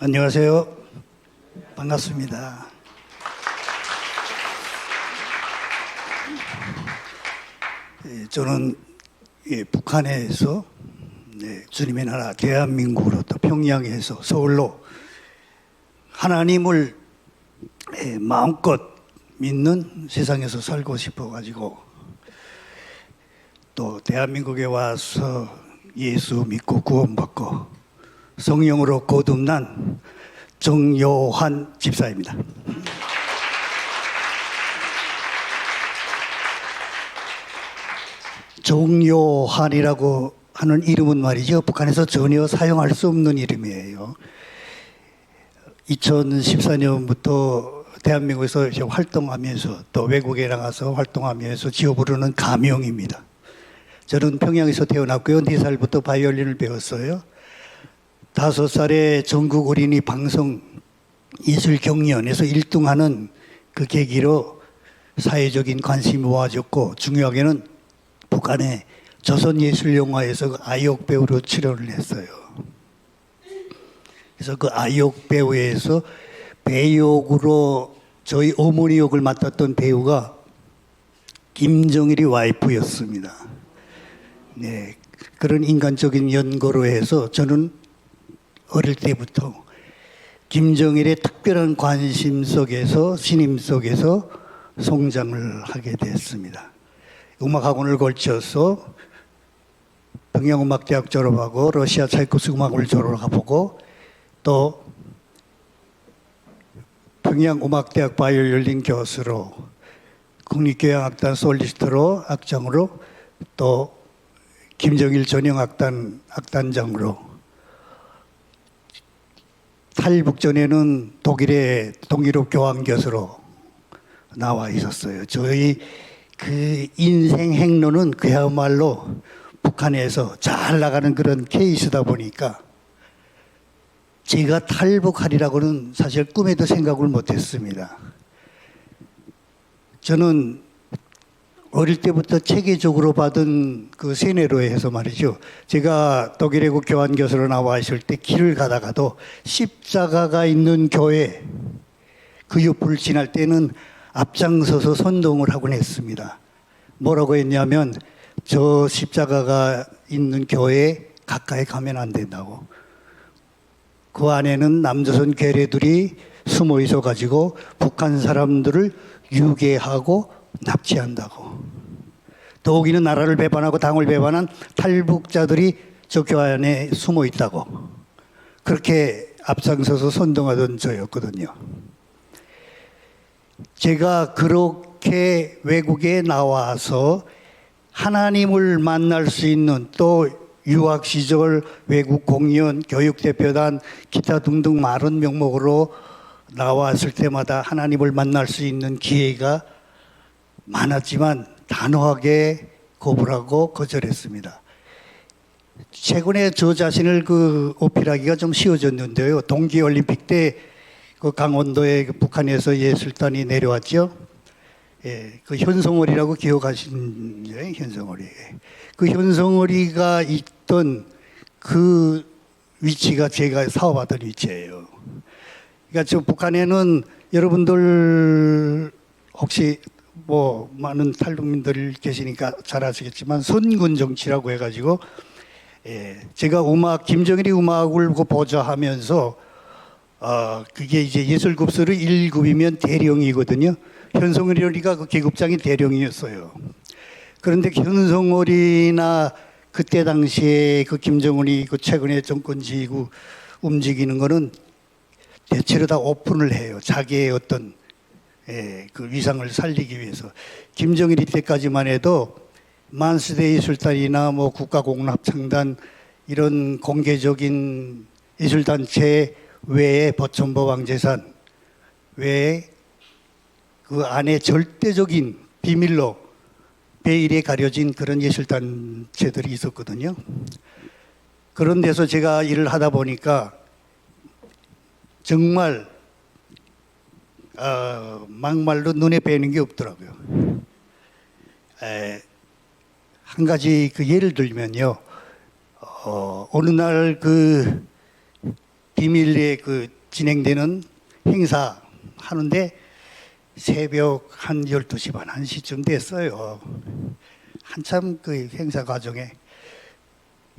안녕하세요. 반갑습니다. 저는 북한에서 주님의 나라 대한민국으로 또 평양에서 서울로 하나님을 마음껏 믿는 세상에서 살고 싶어가지고 또 대한민국에 와서 예수 믿고 구원받고 성령으로 거듭난 정요한 집사입니다. 정요한이라고 하는 이름은 말이죠, 북한에서 전혀 사용할 수 없는 이름이에요. 2014년부터 대한민국에서 활동하면서 또 외국에 나가서 활동하면서 지어 부르는 가명입니다. 저는 평양에서 태어났고요. 4살부터 바이올린을 배웠어요. 5살에 전국 어린이 방송 예술 경연에서 1등하는 그 계기로 사회적인 관심이 모아졌고, 중요하게는 북한의 조선예술영화에서 아이옥 배우로 출연을 했어요. 그래서 그 아이옥 배우에서 배역으로 저희 어머니 역을 맡았던 배우가 김정일이 와이프였습니다. 네, 그런 인간적인 연고로 해서 저는 어릴 때부터 김정일의 특별한 관심 속에서, 신임 속에서 성장을 하게 됐습니다. 음악학원을 걸쳐서 평양음악대학 졸업하고 러시아 차이코스 음악을 졸업하고 또 평양음악대학 바이올린 교수로, 국립교향악단 솔리스트로, 악장으로, 또 김정일 전형악단 악단장으로, 탈북 전에는 독일의 동유럽 교황 교수로 나와 있었어요. 저희 그 인생 행로는 그야말로 북한에서 잘 나가는 그런 케이스다 보니까 제가 탈북하리라고는 사실 꿈에도 생각을 못했습니다. 저는 어릴 때부터 체계적으로 받은 그 세뇌로 해서 말이죠, 제가 독일 외국 교환 교수로 나와 있을 때 길을 가다가도 십자가가 있는 교회 그 옆을 지날 때는 앞장서서 선동을 하곤 했습니다. 뭐라고 했냐면, 저 십자가가 있는 교회에 가까이 가면 안 된다고. 그 안에는 남조선 괴뢰들이 숨어 있어 가지고 북한 사람들을 유괴하고 납치한다고. 더욱이는 나라를 배반하고 당을 배반한 탈북자들이 저 교회 안에 숨어 있다고. 그렇게 앞장서서 선동하던 저였거든요. 제가 그렇게 외국에 나와서 하나님을 만날 수 있는, 또 유학 시절 외국 공연, 교육대표단, 기타 등등 많은 명목으로 나왔을 때마다 하나님을 만날 수 있는 기회가 많았지만 단호하게 거부하고 거절했습니다. 최근에 저 자신을 어필하기가 좀 쉬워졌는데요. 동계올림픽 때 그 강원도에 북한에서 예술단이 내려왔죠. 그 현성월이라고 기억하시는지, 현성월이. 그 현성월이가 있던 그 위치가 제가 사업하던 위치예요. 그러니까 저 북한에는 여러분들 혹시 뭐 많은 탈북민들 계시니까 잘 아시겠지만 선군 정치라고 해가지고, 제가 김정일이 음악을 보좌하면서 그게 이제 예술급수로 1급이면 대령이거든요. 현성월이가 그 계급장이 대령이었어요. 그런데 현성월이나 그때 당시에 그 김정은이 그 최근에 정권 지고 움직이는 거는 대체로 다 오픈을 해요. 자기의 어떤 그 위상을 살리기 위해서. 김정일이 때까지만 해도 만수대 예술단이나 뭐 국가공납창단 이런 공개적인 예술단체 외에 보천보 왕재산 외에 그 안에 절대적인 비밀로 베일에 가려진 그런 예술단체들이 있었거든요. 그런 데서 제가 일을 하다 보니까 정말 막말로 눈에 뵈는 게 없더라고요. 한 가지 그 예를 들면요, 어느 날 그 비밀리에 그 진행되는 행사 하는데 새벽 한 12시 반 1시쯤 됐어요. 한참 그 행사 과정에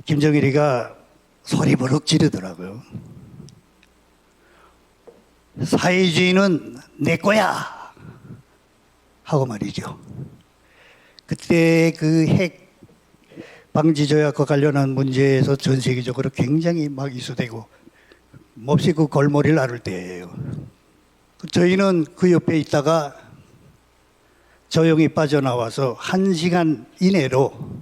김정일이가 소리 버럭 지르더라고요. 사회주의는 내 거야! 하고 말이죠. 그때 그 핵 방지 조약과 관련한 문제에서 전 세계적으로 굉장히 막 이슈되고 몹시 그 골머리를 앓을 때예요. 저희는 그 옆에 있다가 조용히 빠져나와서 1시간 이내로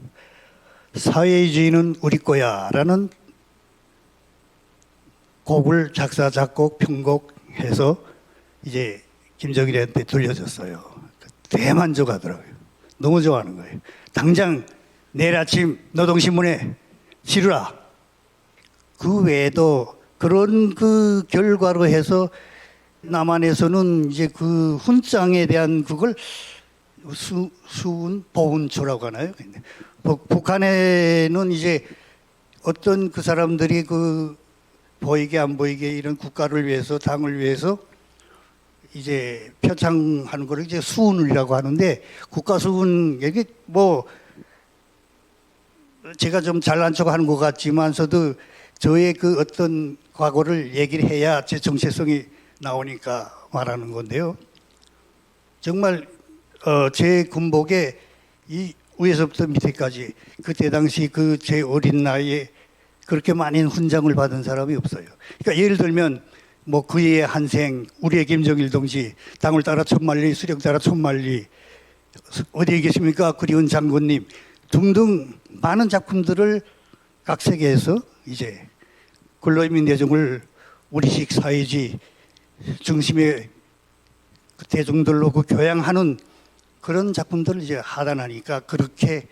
사회주의는 우리 거야 라는 곡을 작사, 작곡, 편곡해서 이제 김정일한테 들려줬어요. 대만족하더라고요. 너무 좋아하는 거예요. 당장 내일 아침 노동신문에 실으라. 그 외에도 그런 그 결과로 해서 남한에서는 이제 그 훈장에 대한 그걸 수훈, 보훈처라고 하나요? 북한에는 이제 어떤 그 사람들이 그 보이게 안 보이게 이런 국가를 위해서 당을 위해서 이제 표창하는 거를 이제 수훈이라고 하는데 국가 수훈 이게 뭐 제가 좀 잘난 척 하는 것 같지만서도 저의 그 어떤 과거를 얘기를 해야 제 정체성이 나오니까 말하는 건데요. 정말 제 군복에 이 위에서부터 밑에까지 그때 당시 그 제 어린 나이에 그렇게 많은 훈장을 받은 사람이 없어요. 그러니까 예를 들면 뭐 그의 한생, 우리의 김정일 동지, 당을 따라 천만리, 수령 따라 천만리, 어디에 계십니까? 그리운 장군님 등등 많은 작품들을 각색해서 이제 근로인민대중을 우리식 사회주의 중심의 대중들로 그 교양하는 그런 작품들을 이제 하단하니까 그렇게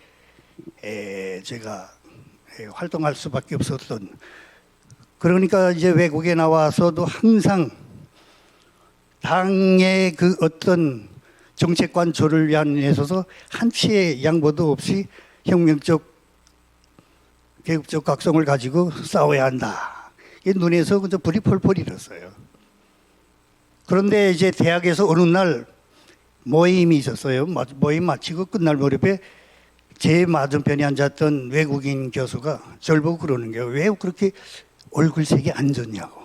제가 활동할 수밖에 없었던. 그러니까 이제 외국에 나와서도 항상 당의 그 어떤 정책 관철을 위한 데 있어서 한치의 양보도 없이 혁명적 계급적 각성을 가지고 싸워야 한다. 이 눈에서 그저 불이 펄펄 일었어요. 그런데 이제 대학에서 어느 날 모임이 있었어요. 모임 마치고 끝날 무렵에 제 맞은편에 앉았던 외국인 교수가 저를 보고 그러는 거예요. 왜 그렇게 얼굴색이 안 좋냐고.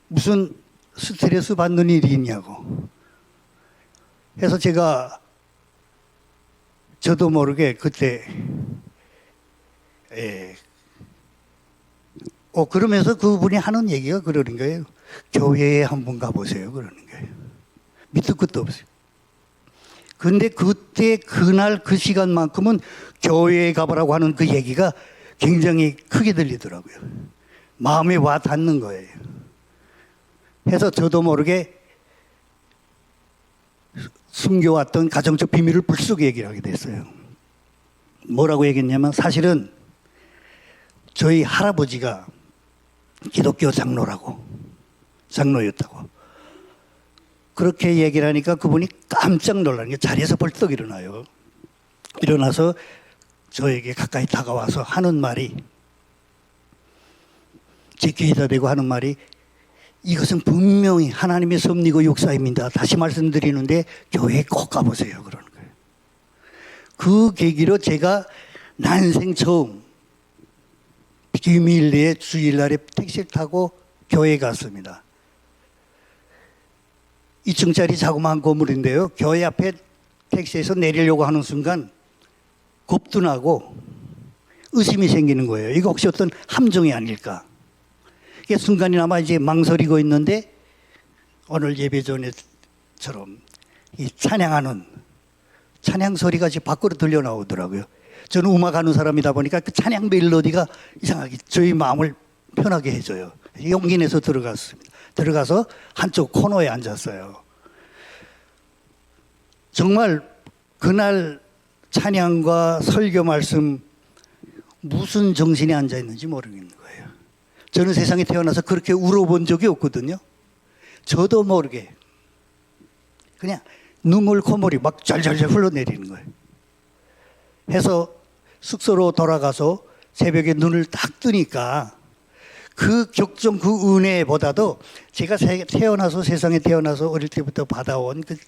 무슨 스트레스 받는 일이 있냐고. 해서 제가 저도 모르게 그때 그러면서 그분이 하는 얘기가 그러는 거예요. 교회에 한번 가보세요. 그러는 거예요. 밑도 끝도 없어요. 근데 그때 그날 그 시간만큼은 교회에 가보라고 하는 그 얘기가 굉장히 크게 들리더라고요. 마음에 와 닿는 거예요. 해서 저도 모르게 숨겨왔던 가정적 비밀을 불쑥 얘기를 하게 됐어요. 뭐라고 얘기했냐면 사실은 저희 할아버지가 기독교 장로였다고. 그렇게 얘기를 하니까 그분이 깜짝 놀라는 게 자리에서 벌떡 일어나요. 일어나서 저에게 가까이 다가와서 하는 말이, 제 귀에다 대고 하는 말이, 이것은 분명히 하나님의 섭리고 역사입니다. 다시 말씀드리는데 교회에 꼭 가보세요. 그러는 거예요. 그 계기로 제가 난생 처음 비밀리에 주일날에 택시를 타고 교회에 갔습니다. 2층짜리 자그마한 건물인데요. 교회 앞에 택시에서 내리려고 하는 순간 겁도 나고 의심이 생기는 거예요. 이거 혹시 어떤 함정이 아닐까. 이게 순간이나마 이제 망설이고 있는데 오늘 예배 전에처럼 이 찬양하는 찬양 소리가 이제 밖으로 들려 나오더라고요. 저는 음악하는 사람이다 보니까 그 찬양 멜로디가 이상하게 저희 마음을 편하게 해줘요. 용기 내서 들어갔습니다. 들어가서 한쪽 코너에 앉았어요. 정말 그날 찬양과 설교 말씀 무슨 정신이 앉아 있는지 모르겠는 거예요. 저는 세상에 태어나서 그렇게 울어본 적이 없거든요. 저도 모르게 그냥 눈물 콧물이 막 잘잘잘 흘러내리는 거예요. 해서 숙소로 돌아가서 새벽에 눈을 딱 뜨니까 그 격정, 그 은혜보다도 제가 태어나서 세상에 태어나서 어릴 때부터 받아온 그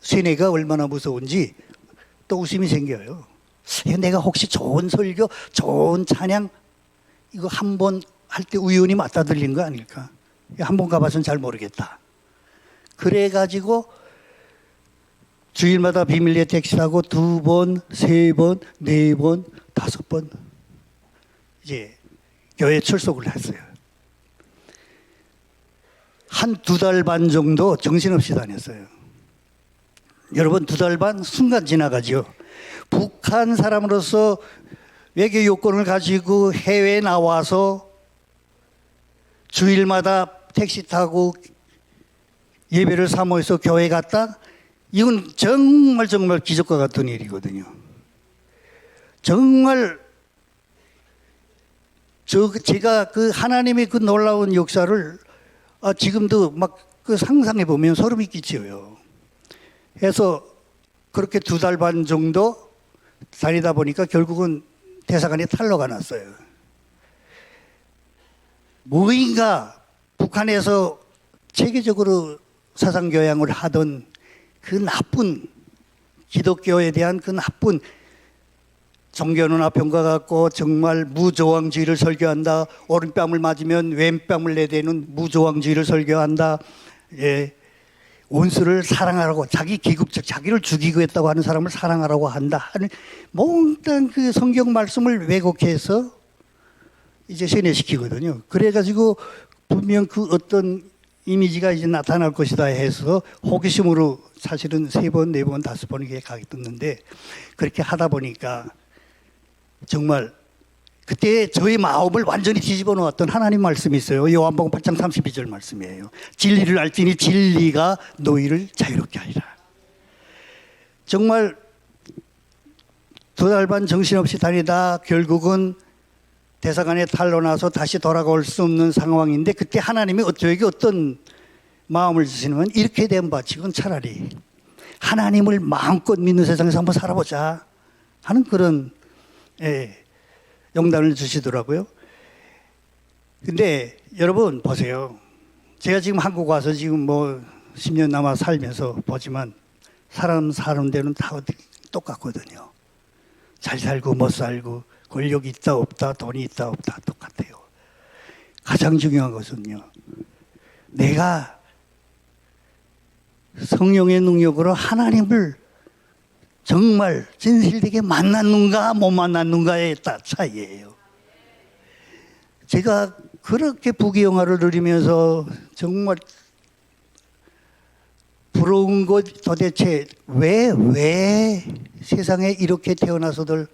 세뇌가 얼마나 무서운지 또 웃음이 생겨요. 내가 혹시 좋은 설교, 좋은 찬양 이거 한 번 할 때 우연히 맞다 들린 거 아닐까? 한 번 가봐서는 잘 모르겠다. 그래가지고 주일마다 비밀리에 택시 타고 2번, 3번, 4번, 5번 이제 교회 출석을 했어요. 한 2달 반 정도 정신없이 다녔어요. 여러분 2달 반 순간 지나가죠. 북한 사람으로서 외교 요건을 가지고 해외에 나와서 주일마다 택시 타고 예배를 사모해서 교회 갔다? 이건 정말 기적과 같은 일이거든요. 정말 제가 그 하나님의 그 놀라운 역사를 지금도 막 그 상상해 보면 소름이 끼쳐요. 해서 그렇게 2달 반 정도 다니다 보니까 결국은 대사관에 탈로가 났어요. 무인가 북한에서 체계적으로 사상교양을 하던 그 나쁜 기독교에 대한 그 나쁜 종교는 아편과 같고 정말 무조항주의를 설교한다. 오른뺨을 맞으면 왼뺨을 내대는 무조항주의를 설교한다. 예. 원수를 사랑하라고 자기 기국적 자기를 죽이고 했다고 하는 사람을 사랑하라고 한다 하는 몽땅 그 성경 말씀을 왜곡해서 이제 세뇌시키거든요. 그래가지고 분명 그 어떤 이미지가 이제 나타날 것이다 해서 호기심으로 사실은 3번, 4번, 5번 이게 가게 떴는데 그렇게 하다 보니까 정말 그때 저희 마음을 완전히 뒤집어 놓았던 하나님 말씀이 있어요. 요한복음 8장 32절 말씀이에요. 진리를 알지니 진리가 너희를 자유롭게 하리라. 정말 2달 반 정신없이 다니다 결국은 대사관에 탈로나서 다시 돌아올 수 없는 상황인데 그때 하나님이 저에게 어떤 마음을 주시냐면 이렇게 된 바치곤 차라리 하나님을 마음껏 믿는 세상에서 한번 살아보자 하는 그런 영단을 주시더라고요. 근데 여러분 보세요. 제가 지금 한국 와서 지금 뭐 10년 남아 살면서 보지만 사람 사는 데는 다 똑같거든요. 잘 살고 못 살고 권력이 있다 없다 돈이 있다 없다 똑같아요. 가장 중요한 것은요. 내가 성령의 능력으로 하나님을 정말 진실되게 만났는가 못 만났는가의 차이예요. 제가 그렇게 부귀영화를 누리면서 정말 부러운 것 도대체 왜 세상에 이렇게 태어나서들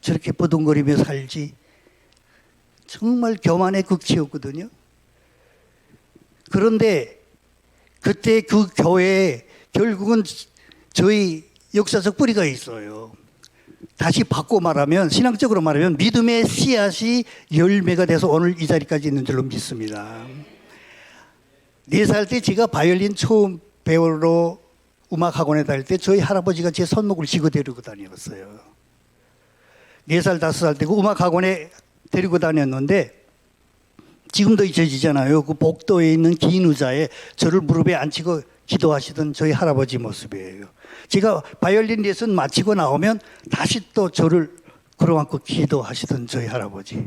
저렇게 버둥거리며 살지 정말 교만의 극치였거든요. 그런데 그때 그 교회에 결국은 저희 역사적 뿌리가 있어요. 다시 바꿔 말하면 신앙적으로 말하면 믿음의 씨앗이 열매가 돼서 오늘 이 자리까지 있는 줄로 믿습니다. 4살 때 제가 바이올린 처음 배우러 음악학원에 다닐 때 저희 할아버지가 제 손목을 쥐고 데리고 다녔어요. 4살 5살 때고 음악학원에 데리고 다녔는데 지금도 잊혀지잖아요. 그 복도에 있는 긴 의자에 저를 무릎에 앉히고 기도하시던 저희 할아버지 모습이에요. 제가 바이올린 레슨 마치고 나오면 다시 또 저를 끌어안고 기도하시던 저희 할아버지.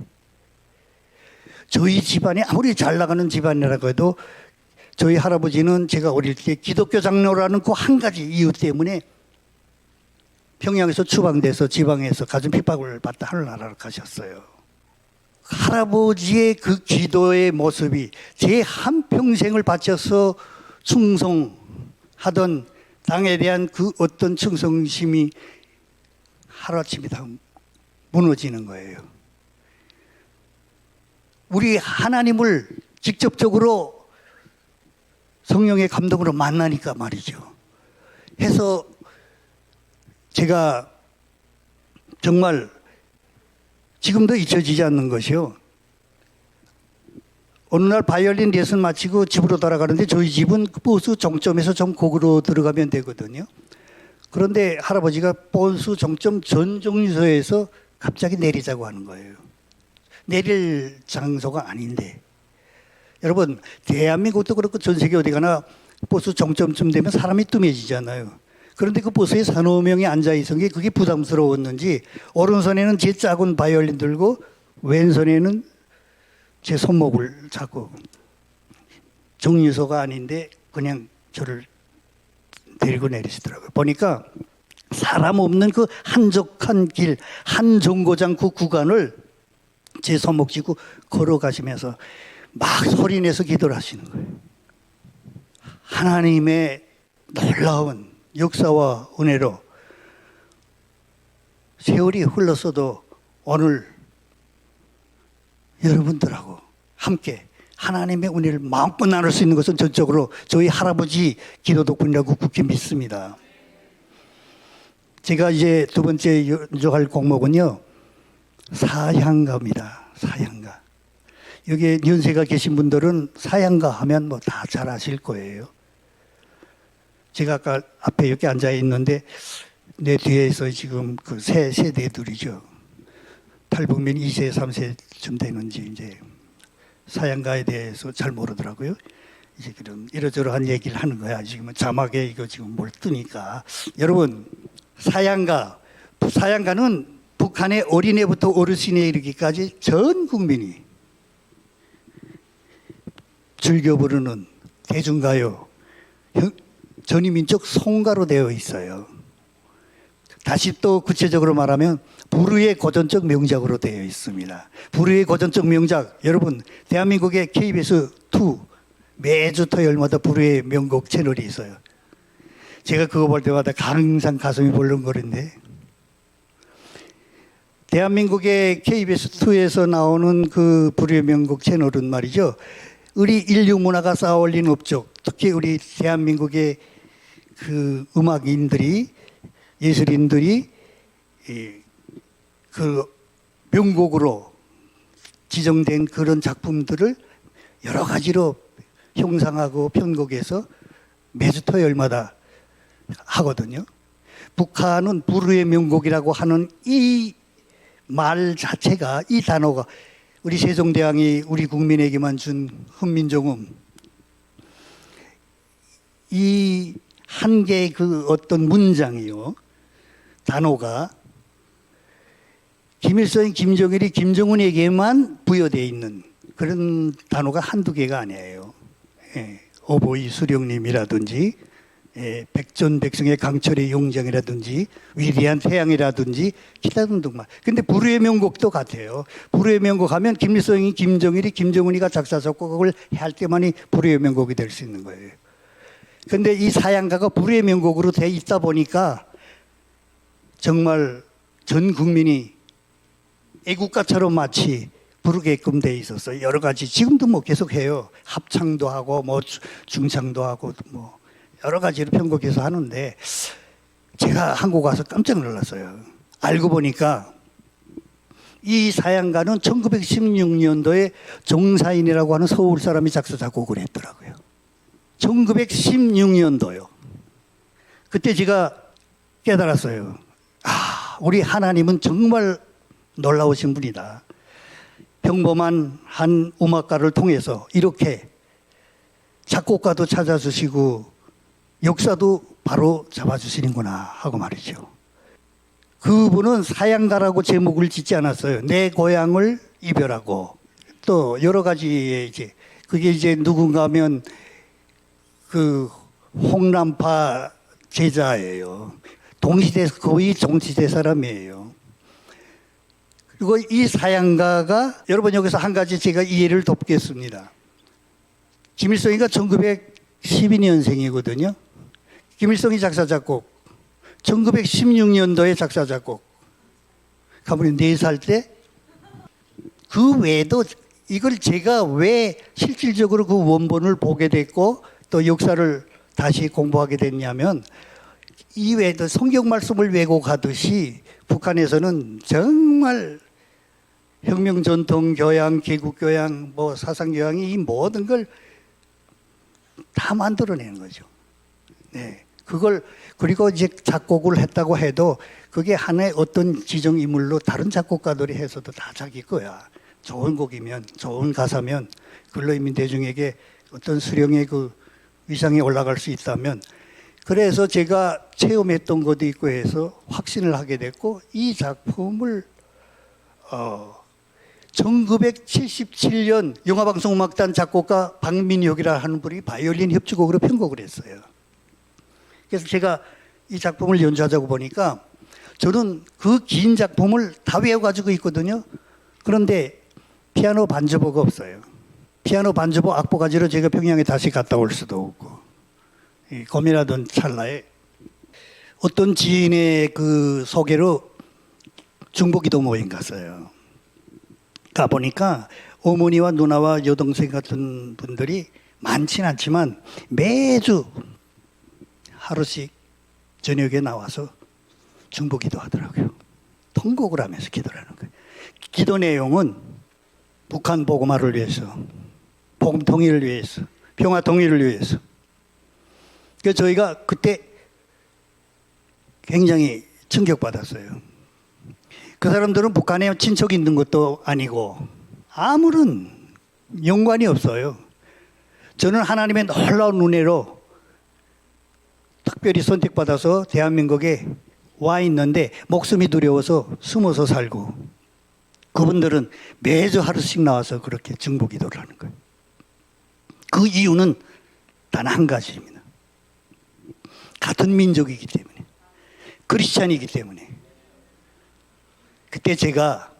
저희 집안이 아무리 잘 나가는 집안이라고 해도 저희 할아버지는 제가 어릴 때 기독교 장로라는 그 한 가지 이유 때문에 평양에서 추방돼서 지방에서 가정 핍박을 받다 하늘나라로 가셨어요. 할아버지의 그 기도의 모습이 제 한평생을 바쳐서 충성하던 당에 대한 그 어떤 충성심이 하루아침에 다 무너지는 거예요. 우리 하나님을 직접적으로 성령의 감동으로 만나니까 말이죠. 해서 제가 정말 지금도 잊혀지지 않는 것이요. 어느 날 바이올린 레슨 마치고 집으로 돌아가는데 저희 집은 버스 정점에서 좀 거기로 들어가면 되거든요. 그런데 할아버지가 버스 정점 전 정류소에서 갑자기 내리자고 하는 거예요. 내릴 장소가 아닌데 여러분, 대한민국도 그렇고 전 세계 어디 가나 버스 정점쯤 되면 사람이 뜸해지잖아요. 그런데 그 버스에 4~5명이 앉아있은 게 그게 부담스러웠는지 오른손에는 제 작은 바이올린 들고 왼손에는 제 손목을 잡고 정류소가 아닌데 그냥 저를 데리고 내리시더라고요. 보니까 사람 없는 그 한적한 길, 한 정거장 그 구간을 제 손목 쥐고 걸어가시면서 막 소리내서 기도를 하시는 거예요. 하나님의 놀라운 역사와 은혜로 세월이 흘렀어도 오늘 여러분들하고 함께 하나님의 은혜를 마음껏 나눌 수 있는 것은 전적으로 저희 할아버지 기도 덕분이라고 굳게 믿습니다. 제가 이제 두 번째 연주할 곡목은요, 사향가입니다. 사향가. 여기 연세가 계신 분들은 사향가 하면 뭐 다 잘 아실 거예요. 제가 아까 앞에 이렇게 앉아 있는데 내 뒤에서 지금 그 세 세대들이죠. 탈북민 2세, 3세쯤 되는지 이제 사향가에 대해서 잘 모르더라고요. 이제 그런 이러저러한 얘기를 하는 거야. 지금은 자막에 이거 지금 뭘 뜨니까. 여러분, 사향가는 북한의 어린애부터 어르신에 이르기까지 전 국민이 즐겨 부르는 대중가요, 전위민족 송가로 되어 있어요. 다시 또 구체적으로 말하면 불후의 고전적 명작으로 되어 있습니다. 불후의 고전적 명작, 여러분 대한민국의 KBS2 매주 토요일마다 불후의 명곡 채널이 있어요. 제가 그거 볼 때마다 항상 가슴이 벌렁거리는데, 대한민국의 KBS2에서 나오는 그 불후의 명곡 채널은 말이죠, 우리 인류 문화가 쌓아올린 업적, 특히 우리 대한민국의 그 음악인들이, 예술인들이 그 명곡으로 지정된 그런 작품들을 여러 가지로 형상하고 편곡해서 매주 토요일마다 하거든요. 북한은 불후의 명곡이라고 하는 이 말 자체가, 이 단어가 우리 세종대왕이 우리 국민에게만 준 훈민정음, 이 한 개의 그 어떤 문장이요, 단어가 김일성, 김정일이 김정은에게만 부여되어 있는 그런 단어가 한두 개가 아니에요. 어보이 수령님이라든지, 백전백승의 강철의 용장이라든지, 위대한 태양이라든지 기타 등등만. 근데 불후의 명곡도 같아요. 불후의 명곡 하면 김일성이, 김정일이, 김정은이가 작사 작곡을 할 때만이 불후의 명곡이 될 수 있는 거예요. 근데 이 사향가가 불후의 명곡으로 돼 있다 보니까 정말 전 국민이 애국가처럼 마치 부르게끔 돼 있어서 여러 가지 지금도 뭐 계속 해요. 합창도 하고 뭐 중창도 하고 뭐 여러 가지로 편곡해서 하는데, 제가 한국 와서 깜짝 놀랐어요. 알고 보니까 이 사향가는 1916년도에 정사인이라고 하는 서울 사람이 작사 작곡을 했더라고요. 1916년도요. 그때 제가 깨달았어요. 아, 우리 하나님은 정말 놀라우신 분이다. 평범한 한 음악가를 통해서 이렇게 작곡가도 찾아주시고 역사도 바로 잡아주시는구나 하고 말이죠. 그분은 사향가라고 제목을 짓지 않았어요. 내 고향을 이별하고, 또 여러 가지, 이제 그게 이제 누군가 하면 그 홍남파 제자예요. 동시대, 거의 동시대 사람이에요. 그리고 이 사향가가, 여러분 여기서 한 가지 제가 이해를 돕겠습니다. 김일성이가 1912년생이거든요. 김일성이 작사 작곡, 1916년도에 작사 작곡, 가문이 4살 때. 그 외에도 이걸 제가 왜 실질적으로 그 원본을 보게 됐고 또 역사를 다시 공부하게 됐냐면, 이 외에도 성경 말씀을 왜곡하듯이 북한에서는 정말 혁명 전통 교양, 개국 교양, 뭐 사상 교양이 이 모든 걸 다 만들어내는 거죠. 네. 그걸, 그리고 이제 작곡을 했다고 해도 그게 하나의 어떤 지정 인물로 다른 작곡가들이 해서도 다 자기 거야. 좋은 곡이면, 좋은 가사면 근로인민 대중에게 어떤 수령의 그 위상이 올라갈 수 있다면, 그래서 제가 체험했던 것도 있고 해서 확신을 하게 됐고, 이 작품을 1977년 영화방송음악단 작곡가 박민혁이라 하는 분이 바이올린 협주곡으로 편곡을 했어요. 그래서 제가 이 작품을 연주하자고 보니까 저는 그 긴 작품을 다 외워가지고 있거든요. 그런데 피아노 반주보가 없어요. 피아노 반주보 악보 가지러 제가 평양에 다시 갔다 올 수도 없고, 고민하던 찰나에 어떤 지인의 그 소개로 중보기도 모임 갔어요. 가보니까 어머니와 누나와 여동생 같은 분들이 많지는 않지만 매주 하루씩 저녁에 나와서 중보기도 하더라고요. 통곡을 하면서 기도를 하는 거예요. 기도 내용은 북한 복음화를 위해서, 복음 통일을 위해서, 평화 통일을 위해서. 그래서 저희가 그때 굉장히 충격받았어요. 그 사람들은 북한에 친척이 있는 것도 아니고 아무런 연관이 없어요. 저는 하나님의 놀라운 은혜로 특별히 선택받아서 대한민국에 와 있는데 목숨이 두려워서 숨어서 살고, 그분들은 매주 하루씩 나와서 그렇게 중보기도를 하는 거예요. 그 이유는 단 한 가지입니다. 같은 민족이기 때문에, 크리스찬이기 때문에. 그때 제가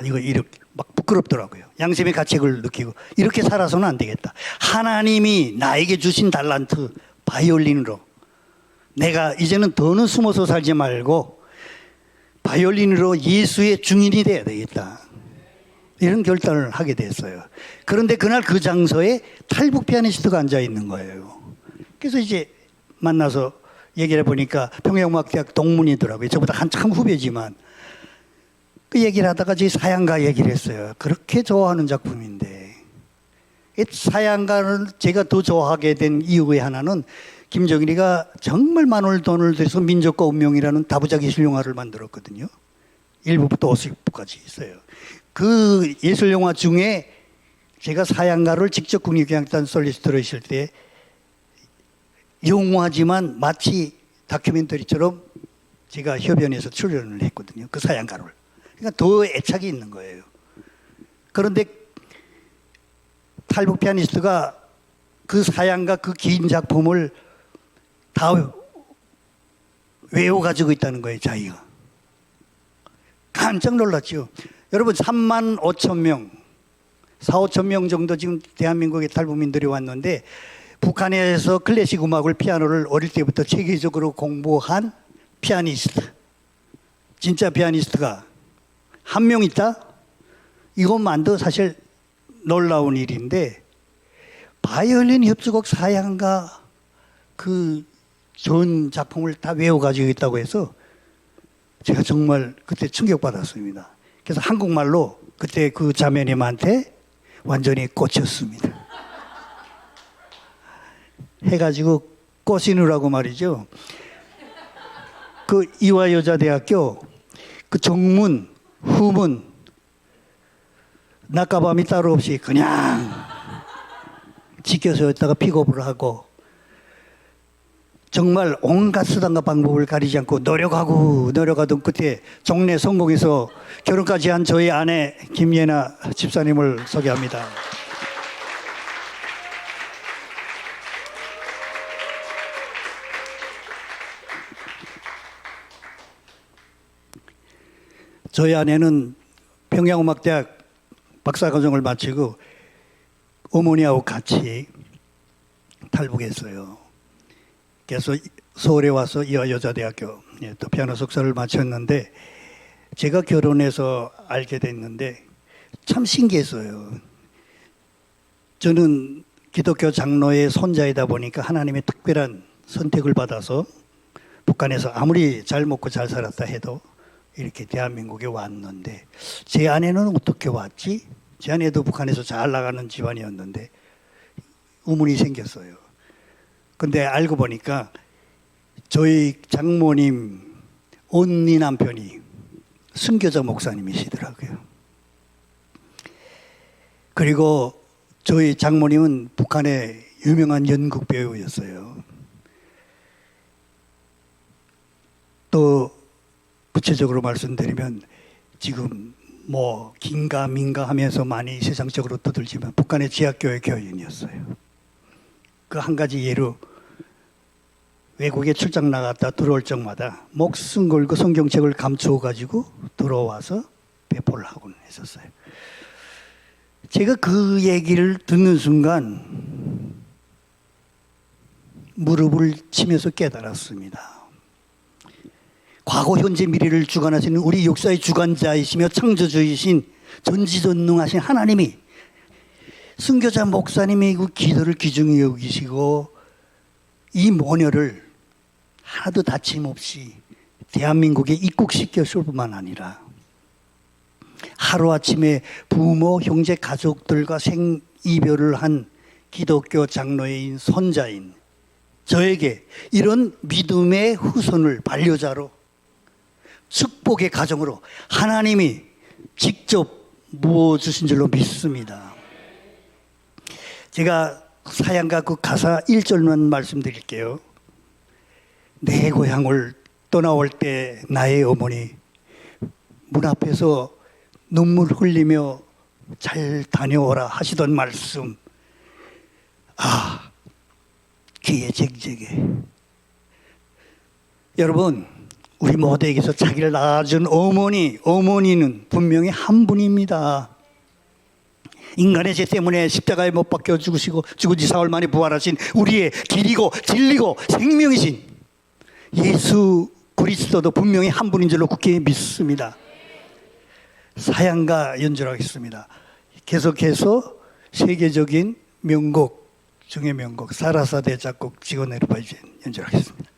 이거 이렇게 막 부끄럽더라고요. 양심의 가책을 느끼고, 이렇게 살아서는 안 되겠다. 하나님이 나에게 주신 달란트 바이올린으로 내가 이제는 더는 숨어서 살지 말고 바이올린으로 예수의 증인이 돼야 되겠다. 이런 결단을 하게 됐어요. 그런데 그날 그 장소에 탈북 피아니스트가 앉아 있는 거예요. 그래서 이제 만나서 얘기를 해보니까 평양음악대학 동문이더라고요. 저보다 한참 후배지만. 그 얘기를 하다가 제 사양가 얘기를 했어요. 그렇게 좋아하는 작품인데. 사양가를 제가 더 좋아하게 된 이유의 하나는 김정일이가 정말 많은 돈을 들여서 민족과 운명이라는 다부작 예술영화를 만들었거든요. 1부부터 50부까지 있어요. 그 예술영화 중에 제가 사양가를 직접 국립교향악단 솔리스트로 있을 때 영화지만 마치 다큐멘터리처럼 제가 협연해서 출연을 했거든요. 그 사양가를. 그러니까 더 애착이 있는 거예요. 그런데 탈북 피아니스트가 그 사양가 그 긴 작품을 다 외워가지고 있다는 거예요, 자기가. 깜짝 놀랐죠. 여러분, 3만 5천 명, 4, 5천 명 정도 지금 대한민국에 탈북민들이 왔는데, 북한에서 클래식 음악을, 피아노를 어릴 때부터 체계적으로 공부한 피아니스트, 진짜 피아니스트가 한 명 있다? 이것만도 사실 놀라운 일인데, 바이올린 협주곡 사양가 그 전 작품을 다 외워가지고 있다고 해서 제가 정말 그때 충격받았습니다. 그래서 한국말로 그때 그 자매님한테 완전히 꽂혔습니다. 해가지고 꼬시느라고 말이죠. 그 이화여자대학교 그 정문, 후문, 낮과밤이 따로 없이 그냥 지켜서 있다가 픽업을 하고, 정말 온갖 수단과 방법을 가리지 않고 노력하던 끝에 종례 성공해서 결혼까지 한 저희 아내 김예나 집사님을 소개합니다. 저희 아내는 평양음악대학 박사과정을 마치고 어머니하고 같이 탈북했어요. 그래서 서울에 와서 이화여자대학교 또 피아노 석사를 마쳤는데, 제가 결혼해서 알게 됐는데 참 신기했어요. 저는 기독교 장로의 손자이다 보니까 하나님의 특별한 선택을 받아서 북한에서 아무리 잘 먹고 잘 살았다 해도 이렇게 대한민국에 왔는데, 제 아내는 어떻게 왔지? 제 아내도 북한에서 잘 나가는 집안이었는데 의문이 생겼어요. 근데 알고 보니까 저희 장모님 언니 남편이 순교자 목사님이시더라고요. 그리고 저희 장모님은 북한의 유명한 연극 배우였어요. 또 구체적으로 말씀드리면 지금 뭐 긴가민가 하면서 많이 세상적으로 떠들지만 북한의 지하교회 교인이었어요. 그 한 가지 예로 외국에 출장 나갔다 들어올 적마다 목숨 걸고 성경책을 감추어 가지고 들어와서 배포를 하곤 했었어요. 제가 그 얘기를 듣는 순간 무릎을 치면서 깨달았습니다. 과거, 현재, 미래를 주관하시는 우리 역사의 주관자이시며 창조주이신 전지전능하신 하나님이 순교자 목사님의 그 기도를 귀중히 여기시고 이 모녀를 하나도 다짐없이 대한민국에 입국시켰을 뿐만 아니라 하루아침에 부모, 형제, 가족들과 생이별을 한 기독교 장로인 손자인 저에게 이런 믿음의 후손을 반려자로 축복의 가정으로 하나님이 직접 부어주신 줄로 믿습니다. 제가 사양가 그 가사 1절만 말씀드릴게요. 내 고향을 떠나올 때 나의 어머니 문 앞에서 눈물 흘리며 잘 다녀오라 하시던 말씀, 아, 귀에 쟁쟁해. 여러분, 우리 모두에게서 자기를 낳아준 어머니는 분명히 한 분입니다. 인간의 죄 때문에 십자가에 못 박혀 죽으시고 죽은 지 사흘 만에 부활하신 우리의 길이고 진리고 생명이신 예수 그리스도도 분명히 한 분인 줄로 굳게 믿습니다. 사양가 연주하겠습니다. 계속해서 세계적인 명곡 중의 명곡 사라사대 작곡 지건 에르바이젠 연주하겠습니다.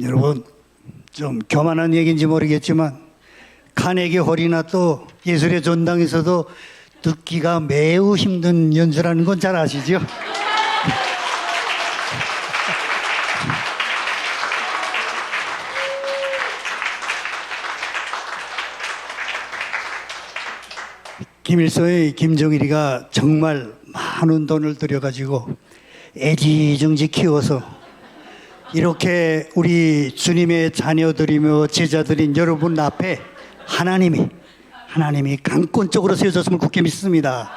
여러분, 좀 교만한 얘기인지 모르겠지만 카네기 홀이나 또 예술의 전당에서도 듣기가 매우 힘든 연주라는 건 잘 아시죠? 김일성의 김정일이가 정말 많은 돈을 들여가지고 애지중지 키워서 이렇게 우리 주님의 자녀들이며 제자들인 여러분 앞에 하나님이 강권적으로 세워졌음을 굳게 믿습니다.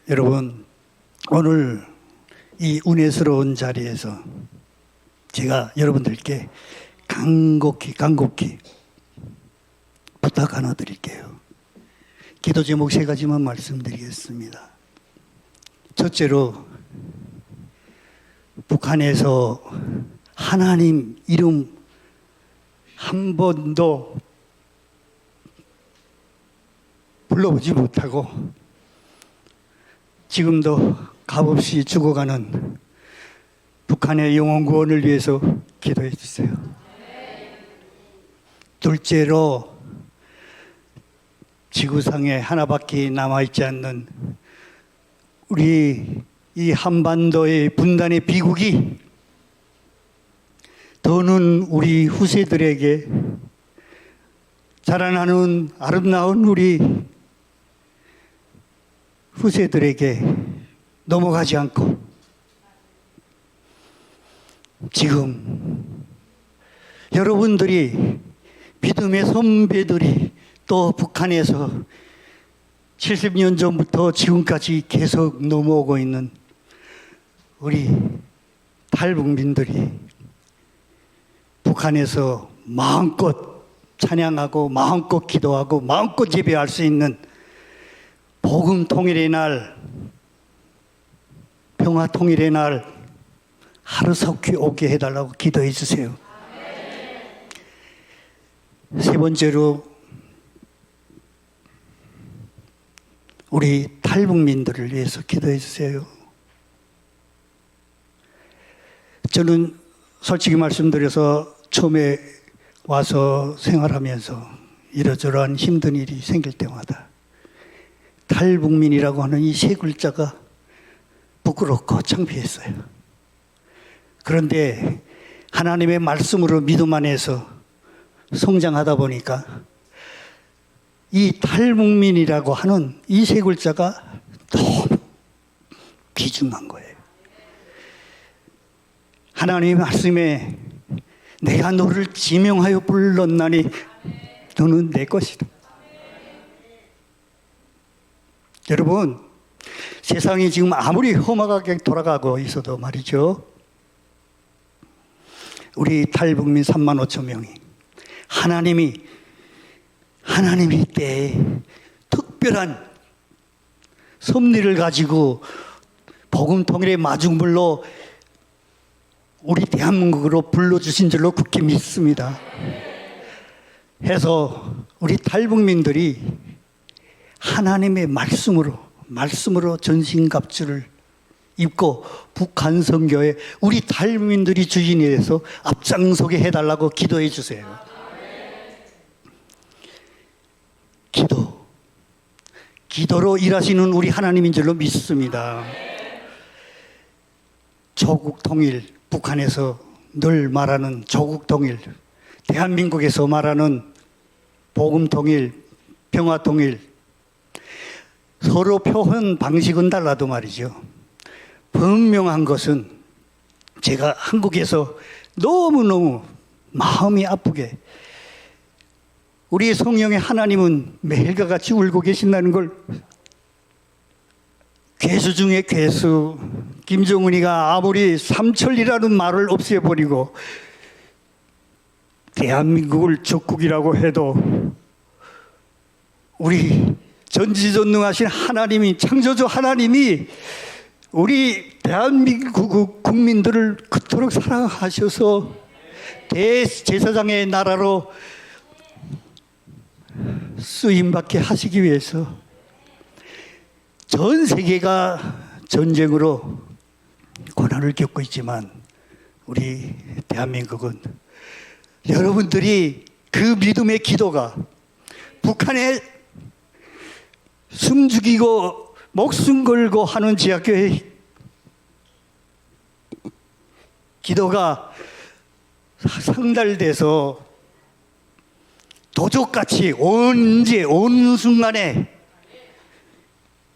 여러분, 오늘 이 은혜스러운 자리에서 제가 여러분들께 간곡히 부탁 하나 드릴게요. 기도 제목 3가지만 말씀드리겠습니다. 첫째로, 북한에서 하나님 이름 한 번도 불러보지 못하고 지금도 값없이 죽어가는 북한의 영혼 구원을 위해서 기도해 주세요. 둘째로, 지구상에 하나밖에 남아있지 않는 우리 이 한반도의 분단의 비극이 더는 우리 후세들에게, 자라나는 아름다운 우리 후세들에게 넘어가지 않고 지금 여러분들이, 믿음의 선배들이 또 북한에서 70년 전부터 지금까지 계속 넘어오고 있는 우리 탈북민들이 북한에서 마음껏 찬양하고 마음껏 기도하고 마음껏 예배할 수 있는 복음 통일의 날, 평화 통일의 날 하루속히 오게 해달라고 기도해 주세요. 세 번째로, 우리 탈북민들을 위해서 기도해 주세요. 저는 솔직히 말씀드려서 처음에 와서 생활하면서 이러저러한 힘든 일이 생길 때마다 탈북민이라고 하는 이 3글자가 부끄럽고 창피했어요. 그런데 하나님의 말씀으로 믿음 안에서 성장하다 보니까 이 탈북민이라고 하는 이 3글자가 너무 귀중한 거예요. 하나님의 말씀에 내가 너를 지명하여 불렀나니 너는 내 것이다. 여러분, 세상이 지금 아무리 험악하게 돌아가고 있어도 말이죠, 우리 탈북민 3만 5천 명이 하나님이 때에 특별한 섭리를 가지고 복음 통일의 마중물로 우리 대한민국으로 불러주신 줄로 굳게 믿습니다. 해서 우리 탈북민들이 하나님의 말씀으로 전신갑주를 입고 북한 선교에 우리 탈북민들이 주인이 돼서 앞장서게 해달라고 기도해 주세요. 기도로 일하시는 우리 하나님인 줄로 믿습니다. 조국 통일, 북한에서 늘 말하는 조국 통일, 대한민국에서 말하는 복음 통일, 평화 통일, 서로 표현 방식은 달라도 말이죠, 분명한 것은 제가 한국에서 너무너무 마음이 아프게 우리 성령의 하나님은 매일과 같이 울고 계신다는 걸, 괴수 중에 괴수 김정은이가 아무리 삼천리라는 말을 없애버리고 대한민국을 적국이라고 해도 우리 전지전능하신 하나님이, 창조주 하나님이 우리 대한민국 국민들을 그토록 사랑하셔서 대제사장의 나라로 쓰임받게 하시기 위해서 전 세계가 전쟁으로 고난을 겪고 있지만 우리 대한민국은 여러분들이 그 믿음의 기도가 북한에 숨죽이고 목숨 걸고 하는 지하교회 기도가 상달돼서 도적같이 언제 어느 순간에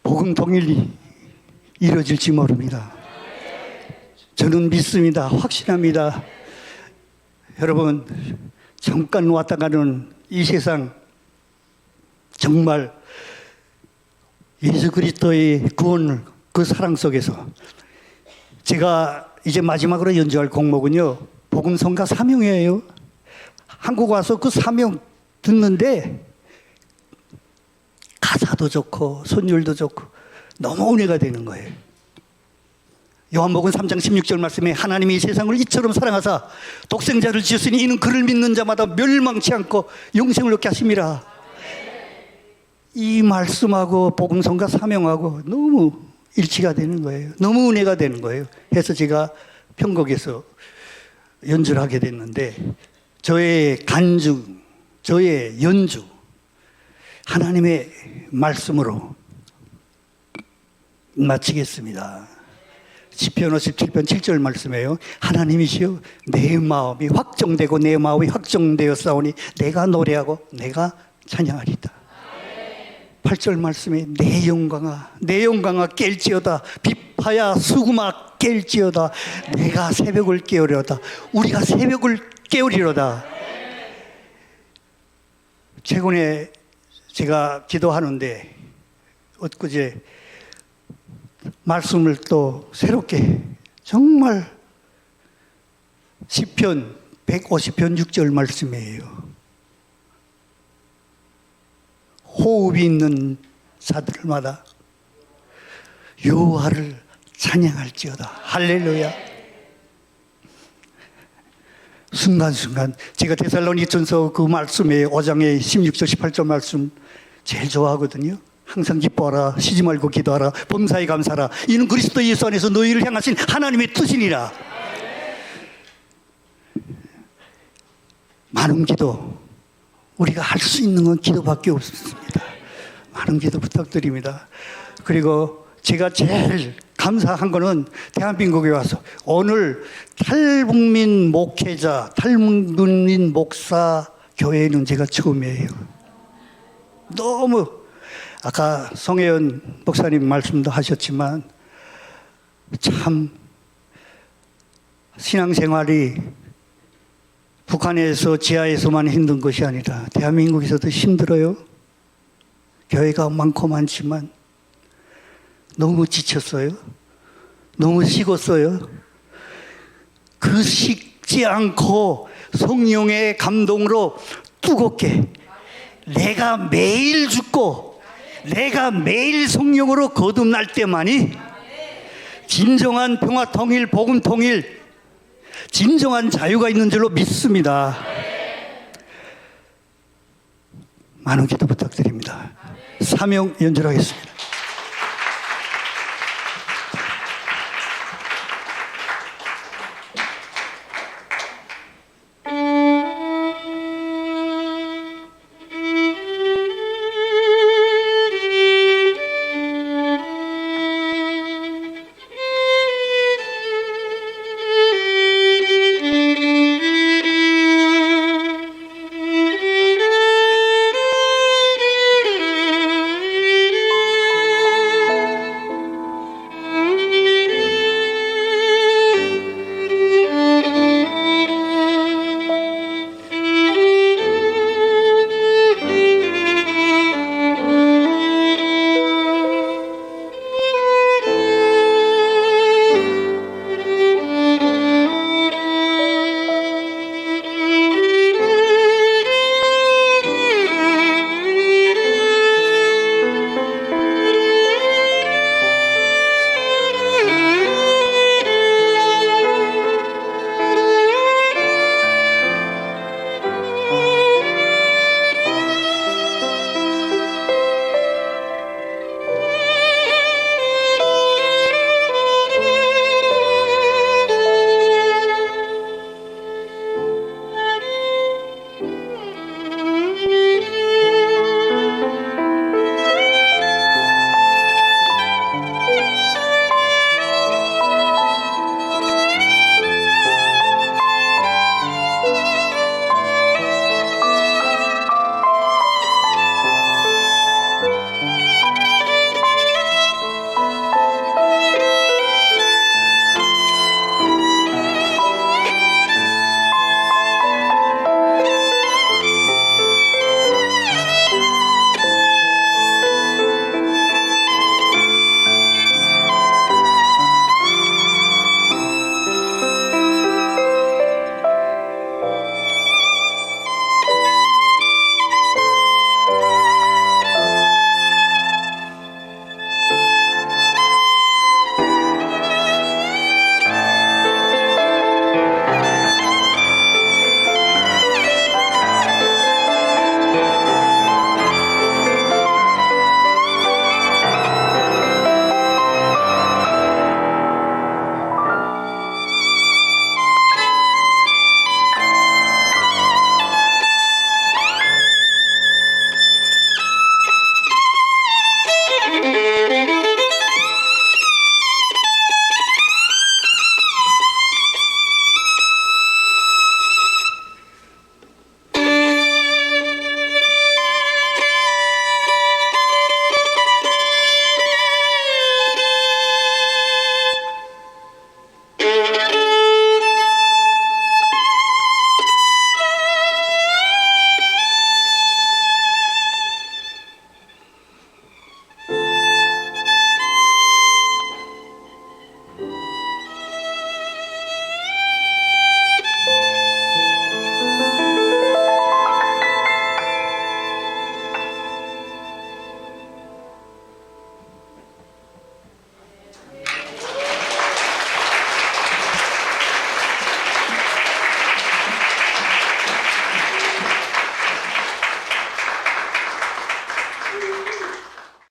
복음 통일이 이루어질지 모릅니다. 저는 믿습니다. 확신합니다. 여러분, 잠깐 왔다 가는 이 세상, 정말 예수 그리스도의 구원, 그 사랑 속에서 제가 이제 마지막으로 연주할 곡목은요, 복음성가 사명이에요. 한국 와서 그 사명 듣는데 가사도 좋고 선율도 좋고 너무 은혜가 되는 거예요. 요한복음 3장 16절 말씀에 하나님이 세상을 이처럼 사랑하사 독생자를 지으시니 이는 그를 믿는 자마다 멸망치 않고 영생을 얻게 하심이라. 이 말씀하고 복음성가 사명하고 너무 일치가 되는 거예요. 너무 은혜가 되는 거예요. 그래서 제가 편곡에서 연주를 하게 됐는데, 저의 간증, 저의 연주, 하나님의 말씀으로 마치겠습니다. 시편 57편 7절 말씀이에요. 하나님이시여 내 마음이 확정되고 내 마음이 확정되었사오니 내가 노래하고 내가 찬양하리다. 8절 말씀에 내 영광아 깰지어다. 비파야 수구마 깰지어다. 내가 새벽을 깨우리로다. 우리가 새벽을 깨우리로다. 최근에 제가 기도하는데 엊그제 말씀을 또 새롭게, 정말 시편 150편 6절 말씀이에요. 호흡이 있는 자들마다 여호와를 찬양할지어다. 할렐루야. 순간순간 제가 데살로니전서 그 말씀에 5장의 16절 18절 말씀 제일 좋아하거든요. 항상 기뻐하라, 쉬지 말고 기도하라, 범사에 감사하라. 이는 그리스도 예수 안에서 너희를 향하신 하나님의 뜻이니라. 많은 기도, 우리가 할 수 있는 건 기도밖에 없습니다. 많은 기도 부탁드립니다. 그리고 제가 제일 감사한 거는 대한민국에 와서 오늘 탈북민 목회자, 탈북민 목사 교회는 제가 처음이에요. 너무, 아까 송혜연 목사님 말씀도 하셨지만 참 신앙생활이 북한에서 지하에서만 힘든 것이 아니라 대한민국에서도 힘들어요. 교회가 많고 많지만 너무 지쳤어요. 너무 식었어요. 그 식지 않고 성령의 감동으로 뜨겁게 내가 매일 죽고 내가 매일 성령으로 거듭날 때만이 진정한 평화 통일, 복음 통일, 진정한 자유가 있는 줄로 믿습니다. 많은 기도 부탁드립니다. 사명 연주하겠습니다.